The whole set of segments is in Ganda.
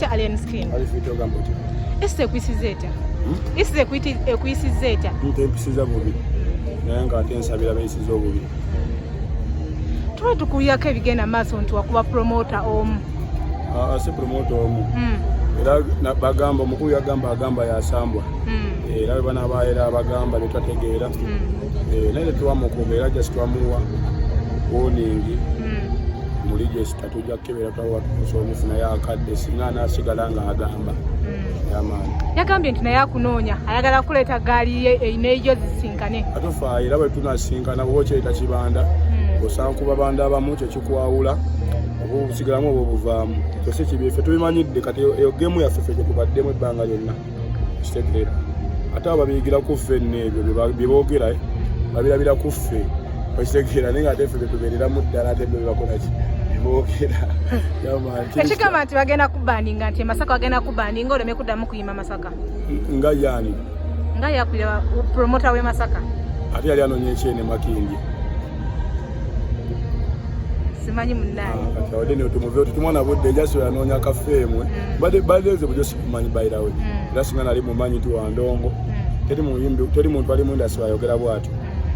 Alien skin. Alifito gamboti. Ese kwisizeta. Ese kwiti ekwisizeta. Ntempisiza bubi. Nanga atensabira bayisiza obubi. Tukuyako ebigenda maaso nti wakuba promoter omu. Si promoter omu. Era bagamba omukulu yagamba yasambwa. Era bana baera abagamba ne twategeera. Naye twamukuba era just twamuwa warning. Muli just tatujja kebera tawa kusomufuna yakadde singa nasigala nga agamba. Yamani. Yagambye nti naye akunoonya ayagala kuleeta gaali ye eineejo zisinkane. Atofa era bwe tunasinkana bwokyeta kibanda. Osanga kuba banda abamu kyo kikwawula obo busigalamu obo buvaamu kyose kibyefe tubimanyidde kati eyo gemu yaffe ffe tubaddemu ebbanga lyonna kitegeera ate ababiyigira ku ffe n'ebyo bye boogera babirabira ku ffe okitegeera naye ng'ate ffe betubeereramu ddala ate ebyo byebakola ki boogera ekigamba nti bagenda kubandinga nti Masaka bagenda kubandinga oleme kuddamu kuyima Masaka nga yaani nga yakulira promota w'e Masaka ate yali anoonya ekyene Makingi simanyi munnani kati wadde ne tumuve tutumwana budde jaso yanoonya kafeemwe badeze bujo simanyi bayirawe era singa nali mumanyi tu wandongo teri muntu ali mwindasi ayogera bwati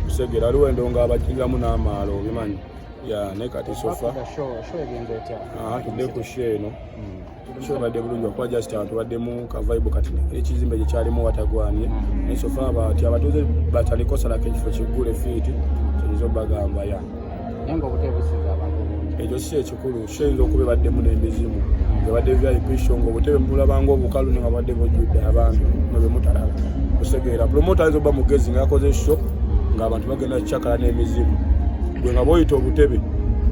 kusegera waliwo endongo abakiriramu n'amaalo obimanyi ya naye kati sofa tudde ku show eno show badde bulungi okuba just abantu baddemu ka vibe kati ekizimbe gye kyalimu watagwanie naye sofa abatuuze batandikosalako ekifo kiggule fiiti kiyinza obbagamba ya Yango obutebe businza abantu ekyo si ekikulu kiyinza okuba baddemu n'emizimu nga badde VIP show ng'obutebe mbulabanga obukalu nga badde bujjudde abantu nga bemutalala kusegeera promoter ayinza obba mugezi ng'akoze show ng'abantu bagenda kucakala n'emizimu gwe nga bw'oyita obutebe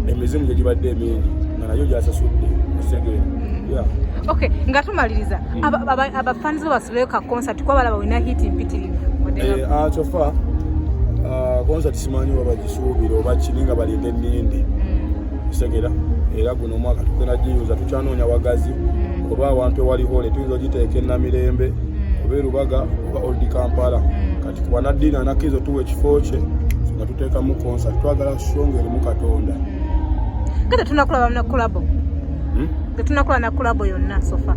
emizimu gye gibadde emingi nga nayo gyasasudde kusegeera okay nga tumaliriza abafanzi basubire ka concert kwa balaba wina hit mpitirivu kyofa concert simanyi oba bagisuubira oba kiringa balinde ennindi kusegeera era guno omwaka tugenda giyuza tukyanoonya wagazi oba awantu ewaliho tuyinza ogiteeka enamirembe oba erubaga oba old Kampala kati kuba naddiina nakkizo tuwa ekifo kye nga tuteekamu concert twagala show erimu Katonda kati tunakulaba na kolabo tunakola na kolabo yonna sofa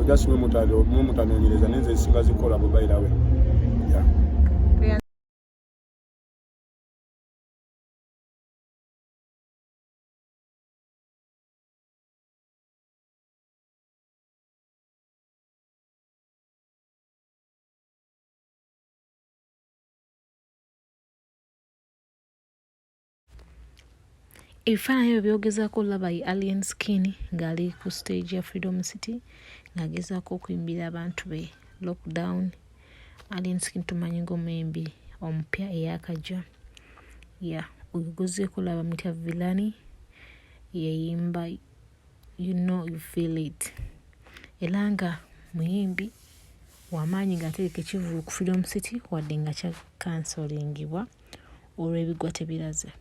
just mutanoonyereza nenze esinga zikolabo bayirawe Ebifaananyi ebyo byogezaako olaba ye Alien Skin ng'ali ku stage ya Freedom City ng'agezaako okuyimbira abantu be lockdown. Alien Skin tumanyi ng'omuyimbi omupya eyakajja ogezeeko olaba mutya Villani yayimba You Know You Feel It era nga muyimbi w'amaanyi ng'atereka ekivulu ku Freedom City wadde nga kya kansolingibwa olw'ebigwa tebiraze.